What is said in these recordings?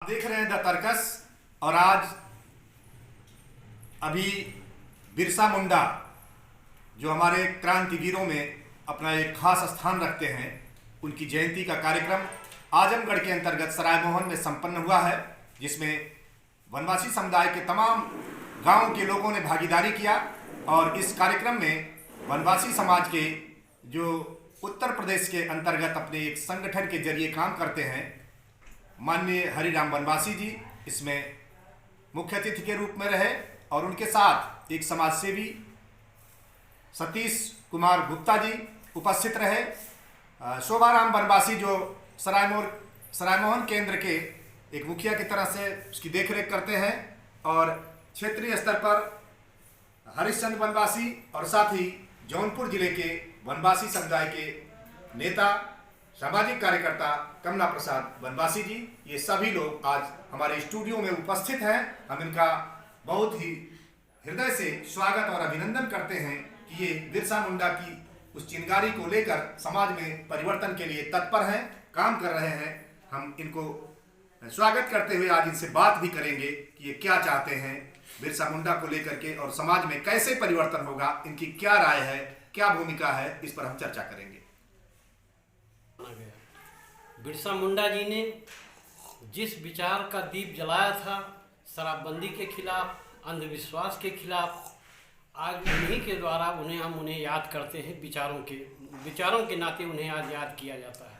देख रहे हैं द तर्कस। और आज अभी बिरसा मुंडा जो हमारे क्रांतिवीरों में अपना एक खास स्थान रखते हैं, उनकी जयंती का कार्यक्रम आजमगढ़ के अंतर्गत सरायमोहन में संपन्न हुआ है, जिसमें वनवासी समुदाय के तमाम गांव के लोगों ने भागीदारी किया। और इस कार्यक्रम में वनवासी समाज के जो उत्तर प्रदेश के अंतर्गत अपने एक संगठन के जरिए काम करते हैं, माननीय हरिराम वनवासी जी इसमें मुख्य अतिथि के रूप में रहे और उनके साथ एक समाजसेवी सतीश कुमार गुप्ता जी उपस्थित रहे। शोभाराम वनवासी जो सरायमोहन केंद्र के एक मुखिया की तरह से उसकी देखरेख करते हैं, और क्षेत्रीय स्तर पर हरिश्चंद्र वनवासी और साथ ही जौनपुर जिले के वनवासी समुदाय के नेता सामाजिक कार्यकर्ता कमला प्रसाद वनवासी जी, ये सभी लोग आज हमारे स्टूडियो में उपस्थित हैं। हम इनका बहुत ही हृदय से स्वागत और अभिनंदन करते हैं कि ये बिरसा मुंडा की उस चिंगारी को लेकर समाज में परिवर्तन के लिए तत्पर हैं, काम कर रहे हैं। हम इनको स्वागत करते हुए आज इनसे बात भी करेंगे कि ये क्या चाहते हैं बिरसा मुंडा को लेकर के, और समाज में कैसे परिवर्तन होगा, इनकी क्या राय है, क्या भूमिका है, इस पर हम चर्चा करेंगे। बिरसा मुंडा जी ने जिस विचार का दीप जलाया था शराबबंदी के खिलाफ, अंधविश्वास के खिलाफ, आज उन्हीं के द्वारा हम उन्हें याद करते हैं। विचारों के नाते उन्हें आज याद किया जाता है।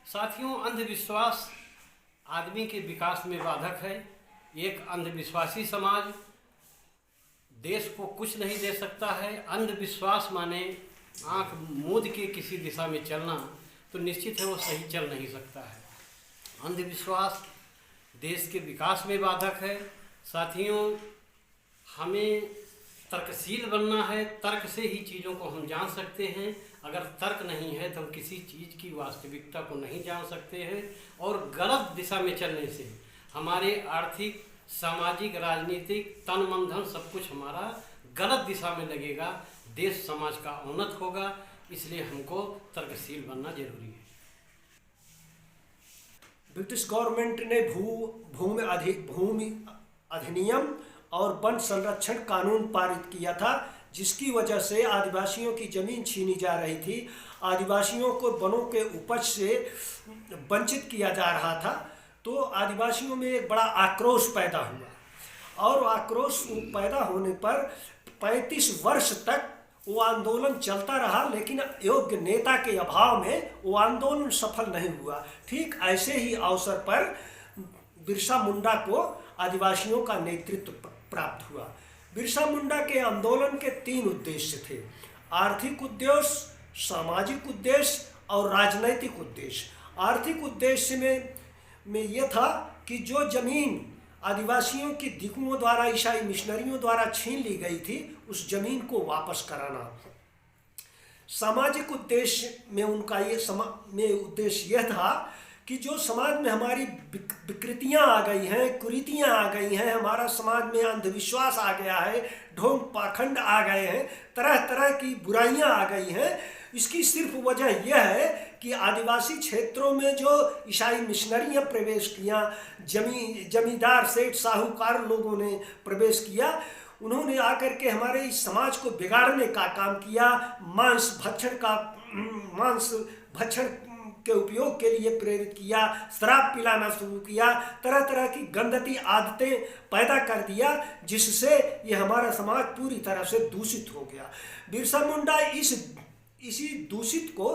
साथियों, अंधविश्वास आदमी के विकास में बाधक है। एक अंधविश्वासी समाज देश को कुछ नहीं दे सकता है। अंधविश्वास माने आंख मूंद के किसी दिशा में चलना, तो निश्चित है वो सही चल नहीं सकता है। अंधविश्वास देश के विकास में बाधक है। साथियों, हमें तर्कशील बनना है। तर्क से ही चीज़ों को हम जान सकते हैं। अगर तर्क नहीं है तो हम किसी चीज़ की वास्तविकता को नहीं जान सकते हैं। और गलत दिशा में चलने से हमारे आर्थिक, सामाजिक, राजनीतिक, तन मन धन सब कुछ हमारा गलत दिशा में लगेगा। देश समाज का उन्नत होगा। इसलिए हमको तर्कशील बनना जरूरी है। ब्रिटिश गवर्नमेंट ने भूमि अधिनियम और वन संरक्षण कानून पारित किया था, जिसकी वजह से आदिवासियों की ज़मीन छीनी जा रही थी। आदिवासियों को वनों के उपज से वंचित किया जा रहा था। तो आदिवासियों में एक बड़ा आक्रोश पैदा हुआ, और आक्रोश पैदा होने पर 35 वर्ष तक वो आंदोलन चलता रहा, लेकिन योग्य नेता के अभाव में वो आंदोलन सफल नहीं हुआ। ठीक ऐसे ही अवसर पर बिरसा मुंडा को आदिवासियों का नेतृत्व प्राप्त हुआ। बिरसा मुंडा के आंदोलन के 3 उद्देश्य थे: आर्थिक उद्देश्य, सामाजिक उद्देश्य और राजनैतिक उद्देश्य। आर्थिक उद्देश्य में यह था कि जो जमीन आदिवासियों की दिकुओं द्वारा, ईसाई मिशनरियों द्वारा छीन ली गई थी, उस जमीन को वापस कराना। सामाजिक उद्देश्य में उनका उद्देश्य यह था कि जो समाज में हमारी विकृतियां आ गई हैं, कुरीतियां आ गई हैं, हमारा समाज में अंधविश्वास आ गया है, ढोंग पाखंड आ गए हैं, तरह तरह की बुराइयां आ गई हैं, इसकी सिर्फ वजह यह है कि आदिवासी क्षेत्रों में जो ईसाई मिशनरियां प्रवेश किया, जमींदार, सेठ, साहूकार लोगों ने प्रवेश किया, उन्होंने आकर के हमारे इस समाज को बिगाड़ने का काम किया। मांस भक्षण के उपयोग के लिए प्रेरित किया, शराब पिलाना शुरू किया, तरह तरह की गंदती आदतें पैदा कर दिया, जिससे ये हमारा समाज पूरी तरह से दूषित हो गया। बिरसा मुंडा इसी दूषित को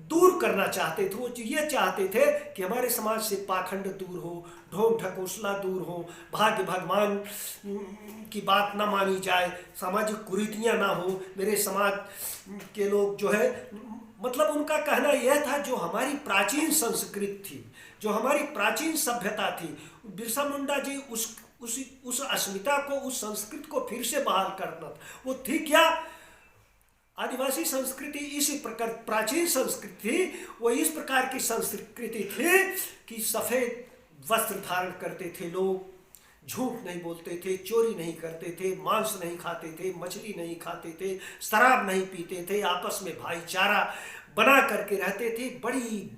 दूर करना चाहते थे। वो ये चाहते थे कि हमारे समाज से पाखंड दूर हो, ढोंग ढकोसला दूर हो, भाग्य भगवान की बात ना मानी जाए, सामाजिक कुरीतियाँ ना हो, मेरे समाज के लोग जो है, मतलब उनका कहना यह था जो हमारी प्राचीन संस्कृति थी, जो हमारी प्राचीन सभ्यता थी, बिरसा मुंडा जी उस अस्मिता को, उस संस्कृति को फिर से बहाल करना था। वो थी क्या? आदिवासी संस्कृति इस प्रकार प्राचीन संस्कृति थी। वो इस प्रकार की संस्कृति थी कि सफ़ेद वस्त्र धारण करते थे लोग, झूठ नहीं बोलते थे, चोरी नहीं करते थे, मांस नहीं खाते थे, मछली नहीं खाते थे, शराब नहीं पीते थे, आपस में भाईचारा बना करके रहते थे। बड़ी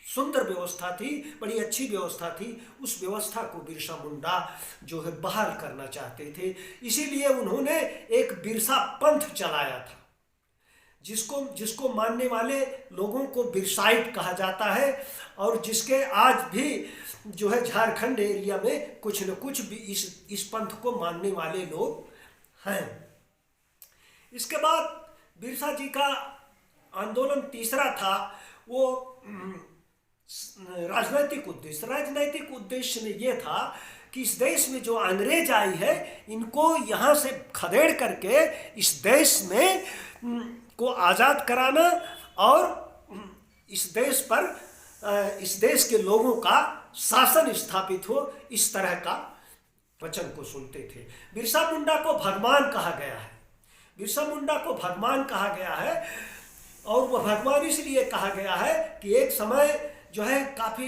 सुंदर व्यवस्था थी, बड़ी अच्छी व्यवस्था थी, उस व्यवस्था को बिरसा मुंडा जो है बहाल करना चाहते थे। इसीलिए उन्होंने एक बिरसा पंथ चलाया था, जिसको मानने वाले लोगों को बिरसाइट कहा जाता है, और जिसके आज भी जो है झारखंड एरिया में कुछ न कुछ भी इस पंथ को मानने वाले लोग हैं। इसके बाद बिरसा जी का आंदोलन तीसरा था वो राजनैतिक उद्देश्य में ये था कि इस देश में जो अंग्रेज आई है इनको यहाँ से खदेड़ करके इस देश में को आज़ाद कराना और इस देश के लोगों का शासन स्थापित हो, इस तरह का वचन को सुनते थे। बिरसा मुंडा को भगवान कहा गया है, बिरसा मुंडा को भगवान कहा गया है, और वह भगवान इसलिए कहा गया है कि एक समय जो है काफ़ी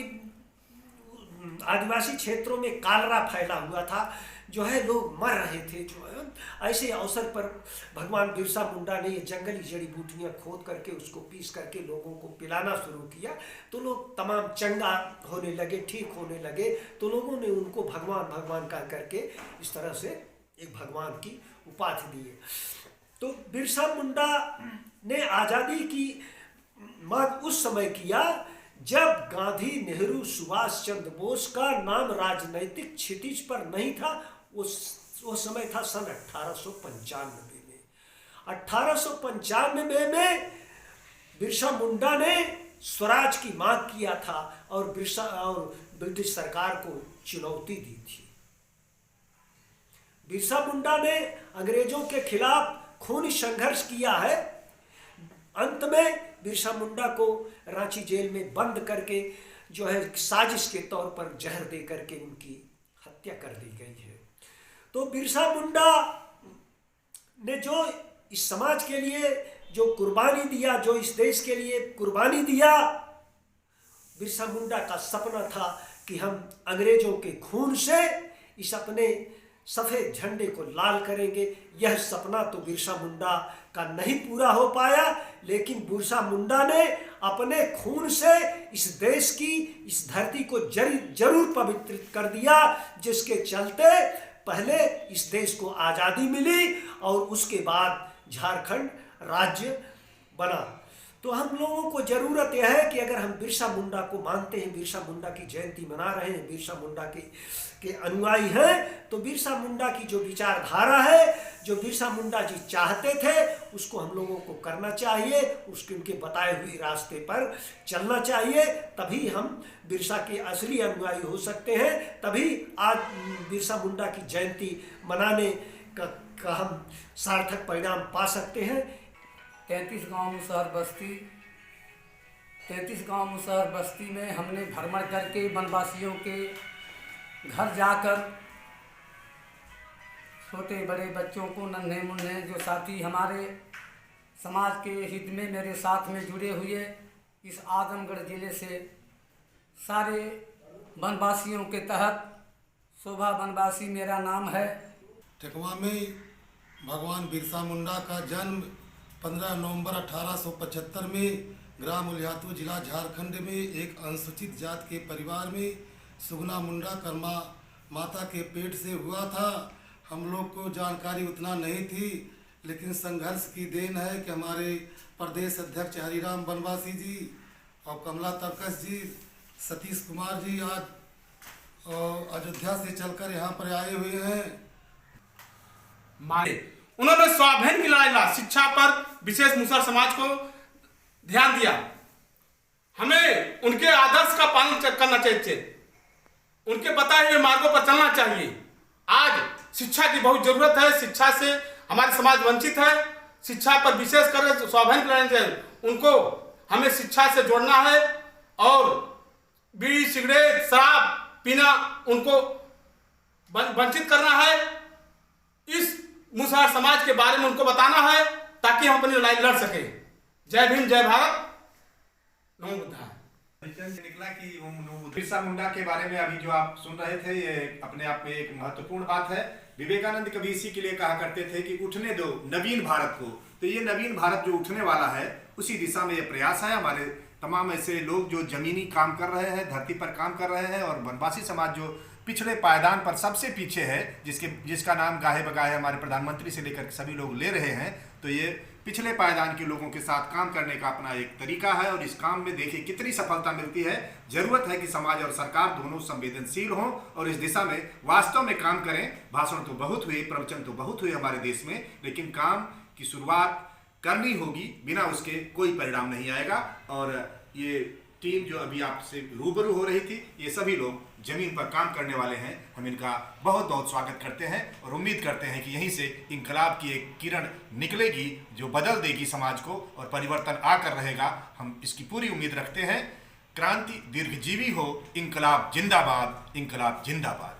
आदिवासी क्षेत्रों में कालरा फैला हुआ था, जो है लोग मर रहे थे। जो है ऐसे अवसर पर भगवान बिरसा मुंडा ने ये जंगली जड़ी बूटियाँ खोद करके उसको पीस करके लोगों को पिलाना शुरू किया, तो लोग तमाम चंगा होने लगे, ठीक होने लगे, तो लोगों ने उनको भगवान भगवान कह करके इस तरह से एक भगवान की उपाधि दी। तो बिरसा मुंडा ने आज़ादी की मांग उस समय किया जब गांधी, नेहरू, सुभाष चंद्र बोस का नाम राजनैतिक क्षितिज पर नहीं था। वो समय था सन 1895 में। 1895 में बिरसा मुंडा ने स्वराज की मांग किया था और ब्रिटिश सरकार को चुनौती दी थी। बिरसा मुंडा ने अंग्रेजों के खिलाफ खूनी संघर्ष किया है। अंत में बिरसा मुंडा को रांची जेल में बंद करके जो है साजिश के तौर पर जहर दे करके उनकी हत्या कर दी गई है। तो बिरसा मुंडा ने जो इस समाज के लिए जो कुर्बानी दिया, जो इस देश के लिए कुर्बानी दिया, बिरसा मुंडा का सपना था कि हम अंग्रेजों के खून से इस अपने सफ़ेद झंडे को लाल करेंगे। यह सपना तो बिरसा मुंडा का नहीं पूरा हो पाया, लेकिन बिरसा मुंडा ने अपने खून से इस देश की, इस धरती को जरूर पवित्र कर दिया, जिसके चलते पहले इस देश को आज़ादी मिली और उसके बाद झारखंड राज्य बना। तो हम लोगों को ज़रूरत यह है कि अगर हम बिरसा मुंडा को मानते हैं, बिरसा मुंडा की जयंती मना रहे हैं, बिरसा मुंडा के अनुयायी हैं, तो बिरसा मुंडा की जो विचारधारा है, जो बिरसा मुंडा जी चाहते थे, उसको हम लोगों को करना चाहिए, उनके बताए हुए रास्ते पर चलना चाहिए। तभी हम बिरसा के असली अनुयायी हो सकते हैं, तभी आज बिरसा मुंडा की जयंती मनाने का हम सार्थक परिणाम पा सकते हैं। 33 गांव मुसहर बस्ती में हमने भ्रमण करके वनवासियों के घर जाकर छोटे बड़े बच्चों को, नन्हे मुन्ने जो साथी हमारे समाज के हित में मेरे साथ में जुड़े हुए इस आजमगढ़ जिले से सारे वनवासियों के तहत, शोभा वनवासी मेरा नाम है। टेकवा में भगवान बिरसा मुंडा का जन्म 15 नवंबर 1875 में ग्राम उलियातू जिला झारखंड में एक अनुसूचित जात के परिवार में सुगना मुंडा कर्मा माता के पेट से हुआ था। हम लोग को जानकारी उतना नहीं थी, लेकिन संघर्ष की देन है कि हमारे प्रदेश अध्यक्ष हरिराम बनवासी जी और कमला तरकस जी, सतीश कुमार जी आज अयोध्या से चलकर यहाँ पर आए हुए हैं। उन्होंने स्वाभिमान की लड़ाई लड़ा, शिक्षा पर विशेष मुसहर समाज को ध्यान दिया। हमें उनके आदर्श का पालन करना चाहिए, उनके बताए हुए मार्गों पर चलना चाहिए। आज शिक्षा की बहुत जरूरत है, शिक्षा से हमारे समाज वंचित है। शिक्षा पर विशेष कर स्वाभिमान लेना चाहिए, उनको हमें शिक्षा से जोड़ना है और बीड़ी सिगरेट शराब पीना उनको वंचित करना है। इस मुसहर समाज के बारे में उनको बताना है ताकि हम अपनी लड़ाई लड़ सके। जय भीम, जय भारत, नमो बुद्धाय। निकला कि बिरसा मुंडा के बारे में अभी जो आप सुन रहे थे, ये अपने आप में एक महत्वपूर्ण बात है। विवेकानंद कभी इसी के लिए कहा करते थे कि उठने दो नवीन भारत को। तो ये नवीन भारत जो उठने वाला है, उसी दिशा में ये प्रयास है। हमारे तमाम ऐसे लोग जो जमीनी काम कर रहे हैं, धरती पर काम कर रहे हैं, और वनवासी समाज जो पिछले पायदान पर सबसे पीछे है, जिसका नाम गाहे बगाहे हमारे प्रधानमंत्री से लेकर सभी लोग ले रहे हैं, तो ये पिछले पायदान के लोगों के साथ काम करने का अपना एक तरीका है। और इस काम में देखिए कितनी सफलता मिलती है। जरूरत है कि समाज और सरकार दोनों संवेदनशील हों और इस दिशा में वास्तव में काम करें। भाषण तो बहुत हुए, प्रवचन तो बहुत हुए हमारे देश में, लेकिन काम की शुरुआत करनी होगी, बिना उसके कोई परिणाम नहीं आएगा। और ये टीम जो अभी आपसे रूबरू हो रही थी, ये सभी लोग जमीन पर काम करने वाले हैं। हम इनका बहुत बहुत स्वागत करते हैं और उम्मीद करते हैं कि यहीं से इंकलाब की एक किरण निकलेगी जो बदल देगी समाज को और परिवर्तन आकर रहेगा। हम इसकी पूरी उम्मीद रखते हैं। क्रांति दीर्घजीवी हो, इंकलाब जिंदाबाद, इंकलाब जिंदाबाद।